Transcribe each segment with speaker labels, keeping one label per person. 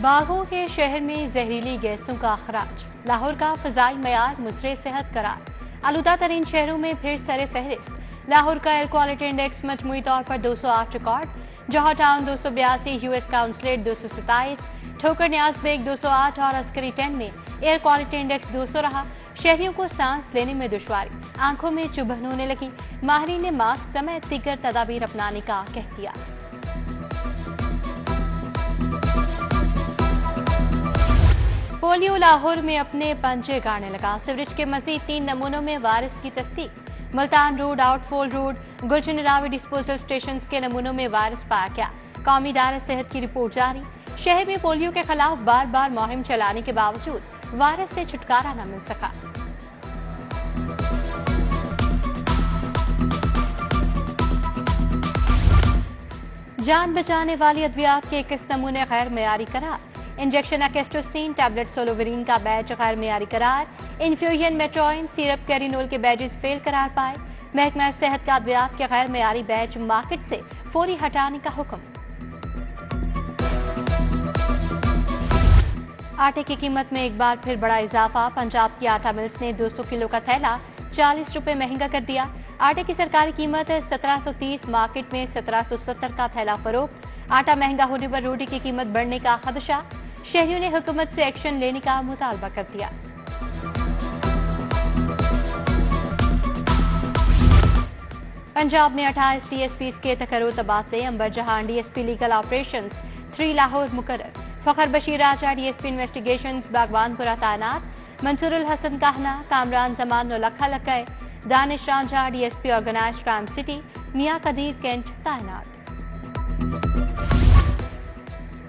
Speaker 1: باغوں کے شہر میں زہریلی گیسوں کا اخراج، لاہور کا فضائی معیار مضر صحت قرار، آلودہ ترین شہروں میں پھر سر فہرست۔ لاہور کا ایئر کوالٹی انڈیکس مجموعی طور پر 208 ریکارڈ، جوہر ٹاؤن 282، یو ایس کاؤنسلیٹ 227، ٹھوکر نیاز بیگ 208 اور عسکری 10 میں ایئر کوالٹی انڈیکس 200 رہا۔ شہریوں کو سانس لینے میں دشواری، آنکھوں میں چبھن ہونے لگی، ماہرین نے ماسک سمیت دیگر تدابیر اپنانے کا کہہ دیا۔ پولیو لاہور میں اپنے پنجے گاڑنے لگا، سیوریج کے مزید 3 نمونوں میں وائرس کی تصدیق، ملتان روڈ، آؤٹ فول روڈ، گلشن راوی ڈسپوزل اسٹیشنز کے نمونوں میں وائرس پایا گیا۔ قومی ادارہ صحت کی رپورٹ جاری، شہر میں پولیو کے خلاف بار بار مہم چلانے کے باوجود وائرس سے چھٹکارا نہ مل سکا۔ جان بچانے والی ادویات کے 21 نمونے غیر معیاری قرار، انجیکشن ایکسٹوسین، ٹیبلٹ سولوورین کا بیچ غیر معیاری قرار، انفیوژن میٹروئن، سیرپ کیرینول کے بیچز فیل قرار پائے، محکمہ صحت کا ادویات کے غیر معیاری بیچ مارکیٹ سے فوری ہٹانے کا حکم۔ آٹے کی قیمت میں ایک بار پھر بڑا اضافہ، پنجاب کی آٹا ملز نے 200 کلو کا تھیلا 40 روپے مہنگا کر دیا۔ آٹے کی سرکاری قیمت 1730، مارکیٹ میں 1770 کا تھیلا فروخت۔ آٹا مہنگا ہونے پر روٹی کی قیمت بڑھنے کا خدشہ، شہریوں نے حکومت سے ایکشن لینے کا مطالبہ کر دیا۔ پنجاب میں 28 ڈی ایس پیز کے تقرر تبادلے، Ambar Jahan D S P legal operations 3 Lahore مقرر، Fakhar Bashir Raja D S P investigations Baghbanpura تعینات، منصور الحسن کہنا، کامران زمان نولکھا لکھائے، Danish Ranjha D S P organized crime city, Mian Qadeer cantt تعینات۔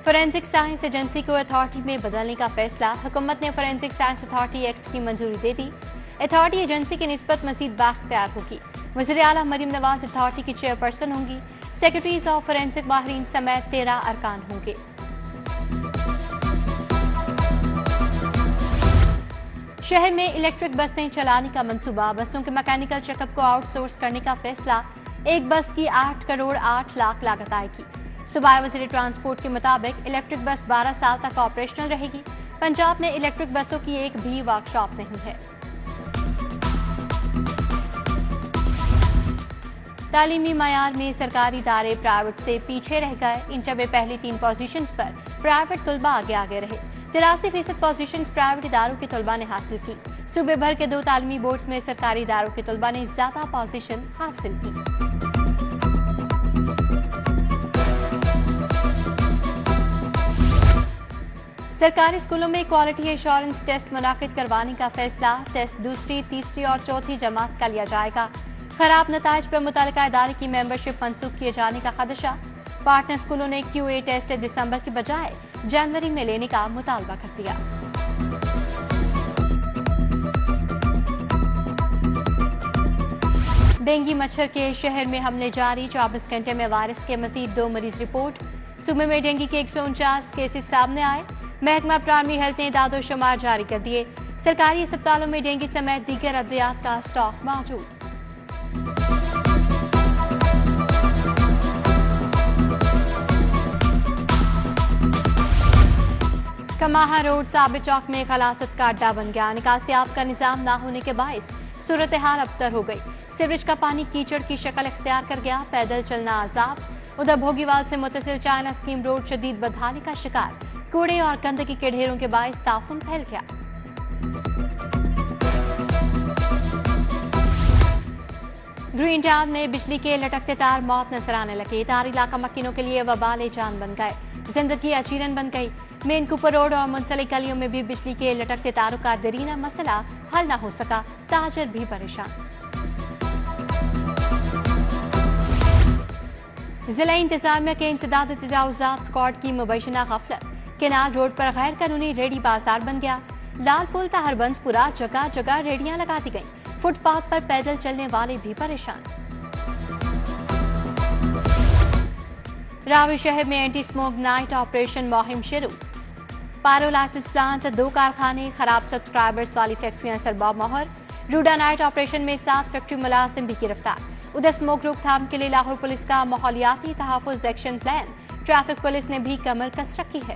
Speaker 1: فورینسک سائنس ایجنسی کو اتھارٹی میں بدلنے کا فیصلہ، حکومت نے فورینسک سائنس اتھارٹی ایکٹ کی منظوری دے دی۔ اتھارٹی ایجنسی کی نسبت مزید بااختیار ہوگی، وزیر اعلیٰ مریم نواز اتھارٹی کی چیئرپرسن ہوں گی، سیکرٹریز آف فورینسک ماہرین سمیت 13 ارکان ہوں گے۔ شہر میں الیکٹرک بسیں چلانے کا منصوبہ، بسوں کے میکینیکل چیک اپ کو آؤٹ سورس کرنے کا فیصلہ، ایک بس کی 8 کروڑ 8 لاکھ لاگت آئے گی۔ صوبائی وزیر ٹرانسپورٹ کے مطابق الیکٹرک بس 12 سال تک آپریشنل رہے گی۔ پنجاب میں الیکٹرک بسوں کی ایک بھی ورک شاپ نہیں ہے۔ تعلیمی معیار میں سرکاری ادارے پرائیویٹ سے پیچھے رہ گئے، انٹر میں پہلی 3 پوزیشنز پر پرائیویٹ طلبہ آگے رہے، 83% پوزیشنز پرائیویٹ اداروں کے طلبہ نے حاصل کی۔ صوبے بھر کے 2 تعلیمی بورڈز میں سرکاری اداروں کے طلبہ نے زیادہ پوزیشن حاصل کی۔ سرکاری اسکولوں میں کوالٹی ایشورنس ٹیسٹ منعقد کروانے کا فیصلہ، ٹیسٹ دوسری، تیسری اور چوتھی جماعت کا لیا جائے گا۔ خراب نتائج پر متعلقہ ادارے کی ممبرشپ منسوخ کیے جانے کا خدشہ، پارٹنر اسکولوں نے کیو اے ٹیسٹ دسمبر کی بجائے جنوری میں لینے کا مطالبہ کر دیا۔ ڈینگی مچھر کے شہر میں حملے جاری، 24 گھنٹے میں وائرس کے مزید 2 مریض رپورٹ، صوبے میں ڈینگی کے 149 کیسز سامنے آئے۔ محکمہ پرائمری ہیلتھ نے اعداد و شمار جاری کر دیے، سرکاری اسپتالوں میں ڈینگی سمیت دیگر ادویات کا اسٹاک موجود۔ کماہا روڈ ثابت چوک میں خلاصت کا اڈا بن گیا، نکاسیاب کا نظام نہ ہونے کے باعث صورتحال ابتر ہو گئی، سیوریج کا پانی کیچڑ کی شکل اختیار کر گیا، پیدل چلنا عذاب۔ ادھر بھوگیوال سے متصل چائنا اسکیم روڈ شدید بدحالی کا شکار، کوڑے اور گندگی کے ڈھیروں کے باعث تعفن پھیل گیا۔ گرین ٹاؤن میں بجلی کے لٹکتے تار موت نظر آنے لگے، تار علاقہ مکینوں کے لیے وبال جان بن گئے، زندگی اچیرن بن گئی۔ مین کوپر روڈ اور منسلک گلیوں میں بھی بجلی کے لٹکتے تاروں کا دیرینہ مسئلہ حل نہ ہو سکا، تاجر بھی پریشان۔ ضلع انتظامیہ کے انسداد تجاوزات اسکواڈ کی مبینہ غفلت، کینال روڈ پر غیر قانونی ریڑھی بازار بن گیا، لال پل تا ہربنس پورا جگہ جگہ ریڑھیاں لگا دی گئیں، فٹ پاتھ پر پیدل چلنے والے بھی پریشان۔ راوی شہر میں اینٹی اسموک نائٹ آپریشن مہم شروع، پائرولائسس پلانٹ، 2 کارخانے، خراب سبسکرائبرز والی فیکٹریاں سرباب مہر، روڈا نائٹ آپریشن میں 7 فیکٹری ملازم بھی گرفتار۔ ادھر اسموک روک تھام کے لیے لاہور پولیس کا ماحولیاتی تحفظ ایکشن پلان، ٹریفک پولیس نے بھی کمر کس رکھی ہے۔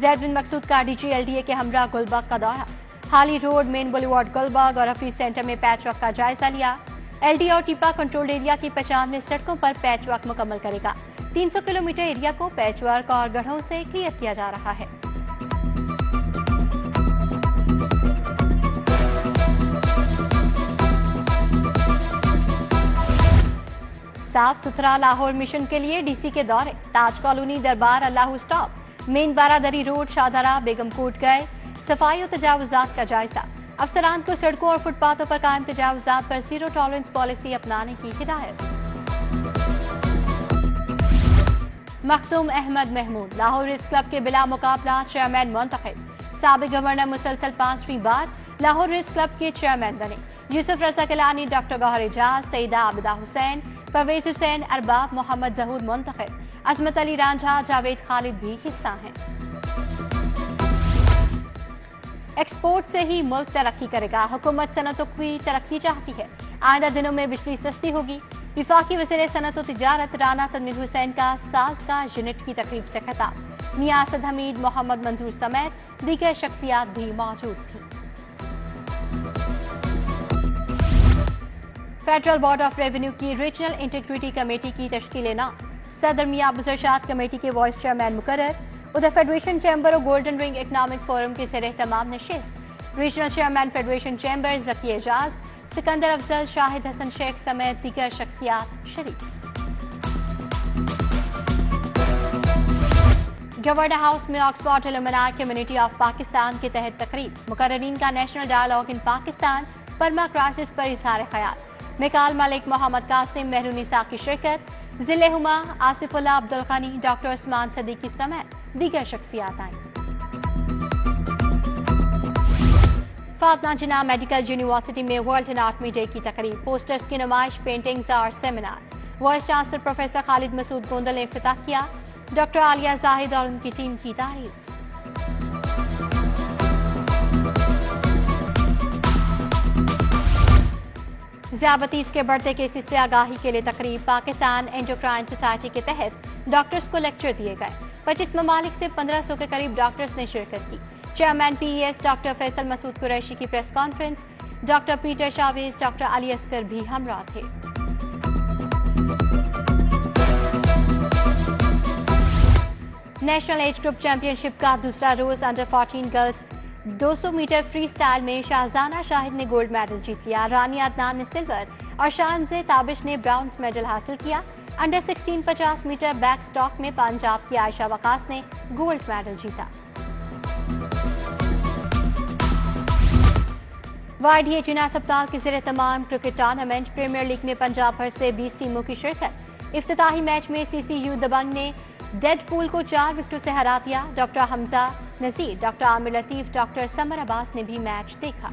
Speaker 1: زید بن مقصود کا DG-LDA کے ہمراہ گلبرگ کا دورہ، حالی روڈ، مین بولیوارڈ گلبرگ اور حفیظ سینٹر میں پیچ ورک کا جائزہ لیا۔ LDA اور ٹیپا کنٹرول ایریا کی 95 سڑکوں پر پیچ ورک مکمل کرے گا۔ 300 کلومیٹر ایریا کو پیچ ورک اور گڑھوں سے کلیئر کیا جا رہا ہے۔ صاف ستھرا لاہور مشن کے لیے DC کے دورے، تاج کالونی، دربار اللہ اسٹاپ، مین بارادری روڈ، شاہدرہ، بیگم کوٹ گئے۔ صفائی و تجاوزات کا جائزہ، افسران کو سڑکوں اور فٹ پاتھوں پر قائم تجاوزات پر زیرو ٹالرنس پالیسی اپنانے کی ہدایت۔ مخدوم احمد محمود لاہور ریس کلب کے بلا مقابلہ چیئرمین منتخب، سابق گورنر مسلسل 5ویں بار لاہور ریس کلب کے چیئرمین بنے۔ یوسف رضا کیلانی، ڈاکٹر گوہر اعجاز، سیدہ عابدہ حسین، پرویز حسین، ارباب محمد زہود منتخب، عظمت علی رانجھا، جاوید خالد بھی حصہ ہیں۔ ایکسپورٹ سے ہی ملک ترقی کرے گا، حکومت صنعتوں کی ترقی چاہتی ہے، آئندہ دنوں میں بجلی سستی ہوگی۔ وفاقی وزیر صنعت و تجارت رانا تنویر حسین کا سازگار یونٹ کی تقریب سے خطاب، میاں اسد حمید، محمد منظور سمیت دیگر شخصیات بھی موجود تھیں۔ فیڈرل بورڈ آف ریونیو کی ریجنل انٹیگریٹی کمیٹی کی تشکیل نو، صدر میاں ابو ارشاد کمیٹی کے وائس چیئرمین مقرر۔ ادھر فیڈریشن چیمبر اور گولڈن رنگ اکنامک فورم کے زیر اہتمام نشست، ریجنل چیئرمین فیڈریشن چیمبر ذکی اعجاز، سکندر افضل، شاہد حسن شیخ سمیت دیگر شخصیات شریک۔ گورنر ہاؤس میں آکسفورڈ الومنائی کمیونٹی آف پاکستان کے تحت تقریب، مقررین کا نیشنل ڈائیلاگ ان پاکستان، برما کرائسس پر اظہار خیال، میکال ملک، محمد قاسم، مہرونسا کی شرکت، ضلع ہما، آصف اللہ عبد الغنی، ڈاکٹر عثمان صدیقی سمیت دیگر شخصیات آئیں۔ فاطمہ جناح میڈیکل یونیورسٹی میں ورلڈ اناٹمی ڈے کی تقریب، پوسٹرز کی نمائش، پینٹنگز اور سیمینار، وائس چانسلر پروفیسر خالد مسعود گوندل نے افتتاح کیا، ڈاکٹر عالیہ زاہد اور ان کی ٹیم کی تعریف۔ ذیابیطس کے بڑھتے کیسز سے آگاہی کے لیے تقریب، پاکستان اینڈوکرائن سوسائٹی کے تحت ڈاکٹرز کو لیکچر دیے گئے، 25 ممالک سے 1500 کے قریب ڈاکٹرز نے شرکت کی۔ Chairman PES doctor Faisal Masood Qureshi کی press conference, doctor Peter Chavez, doctor Ali Asghar بھی ہمراہ تھے۔ National age group championship کا دوسرا روز under 14 girls 200 metre freestyle میں شاہزانہ شاہد نے گولڈ میڈل جیت لیا، رانیہ عدنان نے سلور اور شانزے تابش نے برونز میڈل حاصل کیا۔ انڈر 16 50 میٹر بیک سٹاک میں پنجاب کی عائشہ وقاص نے گولڈ میڈل جیتا۔ YDA جناح ہسپتال کے زیر اہتمام کرکٹ ٹورنامنٹ، پریمیئر لیگ میں پنجاب بھر سے 20 ٹیموں کی شرکت، افتتاحی میچ میں CCU دبنگ نے ڈیڈ پول کو 4 وکٹوں سے ہرا دیا، doctor Hamza Nazir, doctor Aamir Latif, doctor Samar Abbas نے بھی میچ دیکھا۔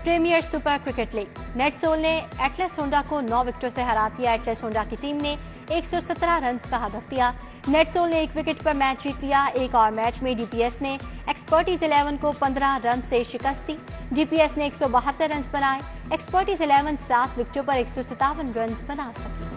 Speaker 1: Premier super cricket league, NetSol نے ایٹلس ہونڈا کو 9 وکٹوں سے ہرا دیا، ایٹلس ہونڈا کی ٹیم نے 117 رنز کا ہدف دیا، نیٹ سول نے 1 وکٹ پر میچ جیت لیا۔ ایک اور میچ میں DPS نے ایکسپرٹیز 11 کو 15 رن سے شکست دی، DPS نے 172 رنز بنائے، ایکسپرٹیز 11 7 وکٹوں پر 157 رنز بنا سکی۔